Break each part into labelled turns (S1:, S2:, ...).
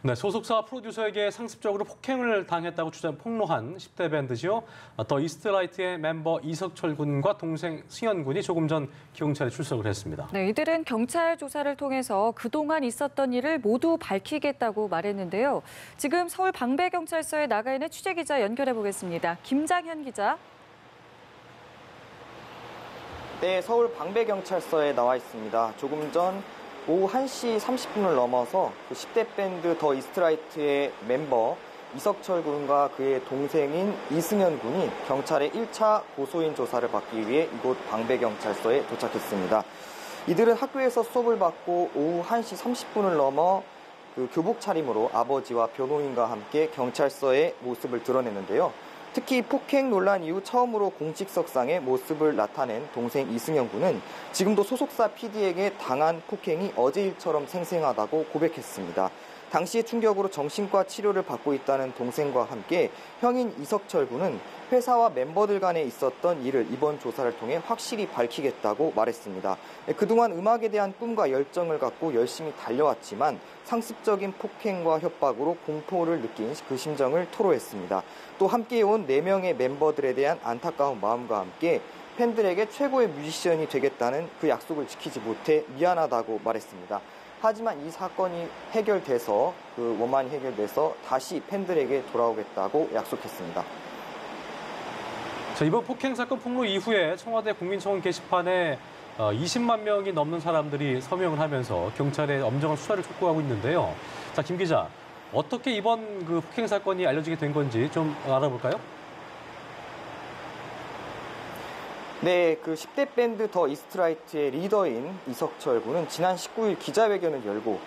S1: 네, 소속사 프로듀서에게 상습적으로 폭행을 당했다고 폭로한 10대 밴드지요. 더 이스트라이트의 멤버 이석철 군과 동생 승현 군이 조금 전 경찰에 출석을 했습니다.
S2: 네, 이들은 경찰 조사를 통해서 그동안 있었던 일을 모두 밝히겠다고 말했는데요. 지금 서울 방배경찰서에 나가 있는 취재기자 연결해 보겠습니다. 김장현 기자.
S3: 네, 서울 방배경찰서에 나와 있습니다. 조금 전 오후 1시 30분을 넘어서 10대 밴드 더 이스트라이트의 멤버 이석철 군과 그의 동생인 이승현 군이 경찰의 1차 고소인 조사를 받기 위해 이곳 방배경찰서에 도착했습니다. 이들은 학교에서 수업을 받고 오후 1시 30분을 넘어 교복 차림으로 아버지와 변호인과 함께 경찰서의 모습을 드러냈는데요. 특히 폭행 논란 이후 처음으로 공식석상에 모습을 나타낸 동생 이승현 군은 지금도 소속사 PD에게 당한 폭행이 어제 일처럼 생생하다고 고백했습니다. 당시의 충격으로 정신과 치료를 받고 있다는 동생과 함께 형인 이석철 군은 회사와 멤버들 간에 있었던 일을 이번 조사를 통해 확실히 밝히겠다고 말했습니다. 그동안 음악에 대한 꿈과 열정을 갖고 열심히 달려왔지만 상습적인 폭행과 협박으로 공포를 느낀 그 심정을 토로했습니다. 또 함께해온 4명의 멤버들에 대한 안타까운 마음과 함께 팬들에게 최고의 뮤지션이 되겠다는 그 약속을 지키지 못해 미안하다고 말했습니다. 하지만 이 사건이 해결돼서 원만히 해결돼서 다시 팬들에게 돌아오겠다고 약속했습니다.
S1: 자, 이번 폭행 사건 폭로 이후에 청와대 국민청원 게시판에 20만 명이 넘는 사람들이 서명을 하면서 경찰에 엄정한 수사를 촉구하고 있는데요. 자, 김 기자, 어떻게 이번 폭행 사건이 알려지게 된 건지 좀 알아볼까요?
S3: 네, 10대 밴드 더 이스트라이트의 리더인 이석철 군은 지난 19일 기자회견을 열고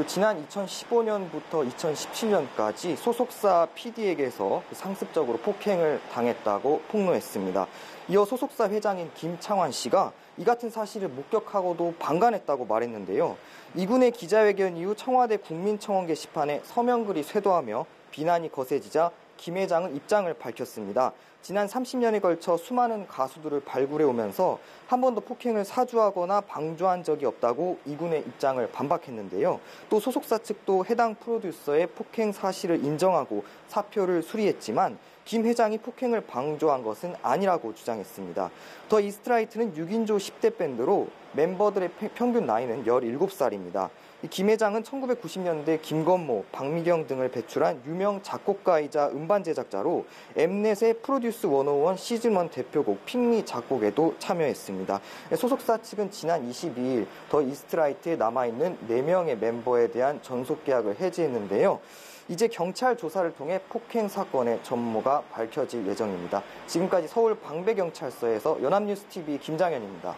S3: 지난 2015년부터 2017년까지 소속사 PD에게서 상습적으로 폭행을 당했다고 폭로했습니다. 이어 소속사 회장인 김창완 씨가 이 같은 사실을 목격하고도 방관했다고 말했는데요. 이군의 기자회견 이후 청와대 국민청원 게시판에 서명글이 쇄도하며 비난이 거세지자 김 회장은 입장을 밝혔습니다. 지난 30년에 걸쳐 수많은 가수들을 발굴해 오면서 한 번도 폭행을 사주하거나 방조한 적이 없다고 이군의 입장을 반박했는데요. 또 소속사 측도 해당 프로듀서의 폭행 사실을 인정하고 사표를 수리했지만 김 회장이 폭행을 방조한 것은 아니라고 주장했습니다. 더 이스트라이트는 6인조 10대 밴드로 멤버들의 평균 나이는 17살입니다. 김 회장은 1990년대 김건모, 박미경 등을 배출한 유명 작곡가이자 음반 제작자로 엠넷의 프로듀스 101 시즌1 대표곡 핑미 작곡에도 참여했습니다. 소속사 측은 지난 22일 더 이스트라이트에 남아있는 4명의 멤버에 대한 전속 계약을 해지했는데요. 이제 경찰 조사를 통해 폭행 사건의 전모가 밝혀질 예정입니다. 지금까지 서울 방배경찰서에서 연합뉴스TV 김장현입니다.